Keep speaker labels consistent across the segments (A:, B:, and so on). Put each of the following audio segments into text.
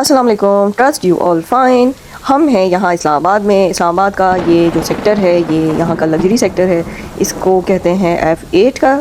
A: अस्सलाम वालेकुम, trust you all fine. हम हैं यहाँ इस्लामाबाद में। इस्लामाबाद का ये जो सेक्टर है, ये यहाँ का लग्जरी सेक्टर है, इसको कहते हैं F8 का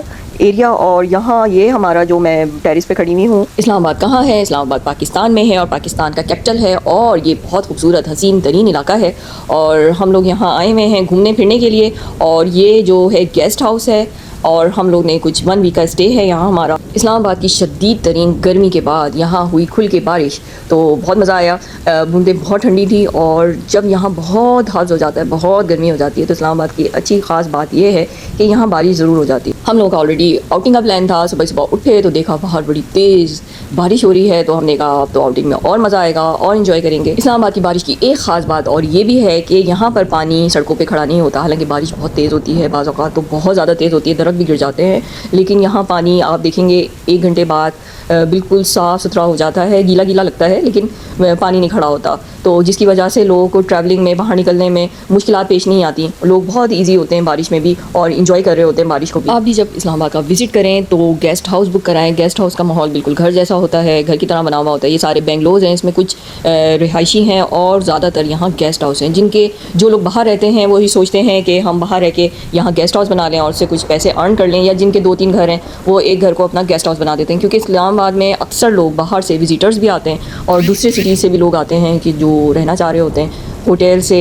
A: एरिया। और यहाँ ये हमारा जो मैं टेरिस पे खड़ी हुई हूँ। इस्लामाबाद कहाँ है? इस्लामाबाद पाकिस्तान में है और पाकिस्तान का कैपिटल है और ये बहुत खूबसूरत हसीन तरीन इलाका है। और हम लोग यहाँ आए हुए हैं घूमने फिरने के लिए। और ये जो है गेस्ट हाउस है और हम लोग ने कुछ 1 वीक का स्टे है यहाँ हमारा। इस्लामाबाद की शदीद तरीन गर्मी के बाद यहाँ हुई खुल के बारिश, तो बहुत मज़ा आया। बूंदें बहुत ठंडी थी और जब यहाँ बहुत हद हो जाता है, बहुत गर्मी हो जाती है, तो इस्लामाबाद की अच्छी ख़ास बात यह है कि यहाँ बारिश ज़रूर हो जाती है। हम लोग का ऑलरेडी आउटिंग का प्लान था। सुबह सुबह उठे तो देखा बाहर बड़ी तेज़ बारिश हो रही है, तो हमने कहा अब तो आउटिंग में और मज़ा आएगा और इन्जॉय करेंगे। इस्लामाबाद की बारिश की एक ख़ास बात और ये भी है कि यहाँ पर पानी सड़कों पर खड़ा नहीं होता। हालाँकि बारिश बहुत तेज़ होती है, बाज़ औक़ात तो बहुत ज़्यादा तेज़ होती है, दरख्त भी गिर जाते हैं, लेकिन यहाँ पानी आप देखेंगे 1 घंटे बाद बिल्कुल साफ़ सुथरा हो जाता है। गीला गीला लगता है लेकिन पानी नहीं खड़ा होता, तो जिसकी वजह से लोगों को ट्रैवलिंग में बाहर निकलने में मुश्किलात पेश नहीं आती। लोग बहुत इजी होते हैं बारिश में भी और इन्जॉय कर रहे होते हैं बारिश को भी। आप भी जब इस्लामाबाद का विज़िट करें तो गेस्ट हाउस बुक कराएं। गेस्ट हाउस का माहौल बिल्कुल घर जैसा होता है, घर की तरह बना हुआ होता है। ये सारे बेंगलोज हैं, इसमें कुछ रिहायशी हैं और ज़्यादातर यहाँ गेस्ट हाउस हैं। जिनके जो लोग बाहर रहते हैं वही सोचते हैं कि हम बाहर रह के यहाँ गेस्ट हाउस बना लें और उससे कुछ पैसे अर्न कर लें, या जिनके 2-3 घर हैं वो एक घर को अपना गेस्ट हाउस बना देते हैं। क्योंकि इस्लामाबाद में अक्सर लोग बाहर से विजिटर्स भी आते हैं और दूसरे सिटी से भी लोग आते हैं कि जो रहना चाह रहे होते हैं, होटल से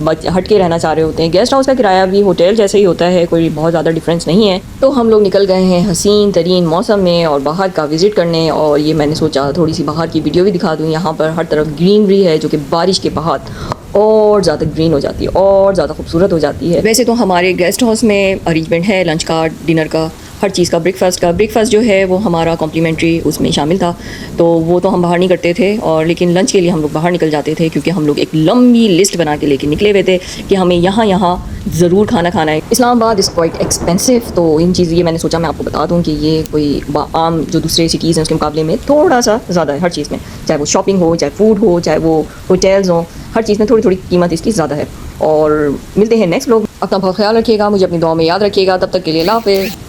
A: हट के रहना चाह रहे होते हैं। गेस्ट हाउस का किराया भी होटल जैसे ही होता है, कोई बहुत ज़्यादा डिफरेंस नहीं है। तो हम लोग निकल गए हैं हसीन तरीन मौसम में और बाहर का विज़िट करने। और ये मैंने सोचा थोड़ी सी बाहर की वीडियो भी दिखा दूँ। यहाँ पर हर तरफ ग्रीनरी है जो कि बारिश के बाद और ज़्यादा ग्रीन हो जाती है और ज़्यादा खूबसूरत हो जाती है। वैसे तो हमारे गेस्ट हाउस में अरेंजमेंट है लंच का, डिनर का, हर चीज़ का। ब्रेकफास्ट जो है वो हमारा कॉम्प्लीमेंट्री उसमें शामिल था, तो वो तो हम बाहर नहीं करते थे। और लेकिन लंच के लिए हम लोग बाहर निकल जाते थे, क्योंकि हम लोग एक लंबी लिस्ट बना के लेके निकले हुए थे कि हमें यहाँ ज़रूर खाना है। इस्लामाबाद इज़ क्वाइट एक्सपेंसिव, तो इन चीज़ ये मैंने सोचा मैं आपको बता दूँ कि ये कोई आम जो दूसरे सिटीज़ हैं उसके मुकाबले में थोड़ा सा ज़्यादा है हर चीज़ में। चाहे वो शॉपिंग हो, चाहे फूड हो, चाहे वो होटल्स हो, हर चीज़ में थोड़ी थोड़ी कीमत इसकी ज़्यादा है। और मिलते हैं नेक्स्ट व्लॉग। अपना बहुत ख्याल रखिएगा, मुझे अपनी दुआ में याद रखिएगा। तब तक के लिए अल्लाह हाफ़िज़।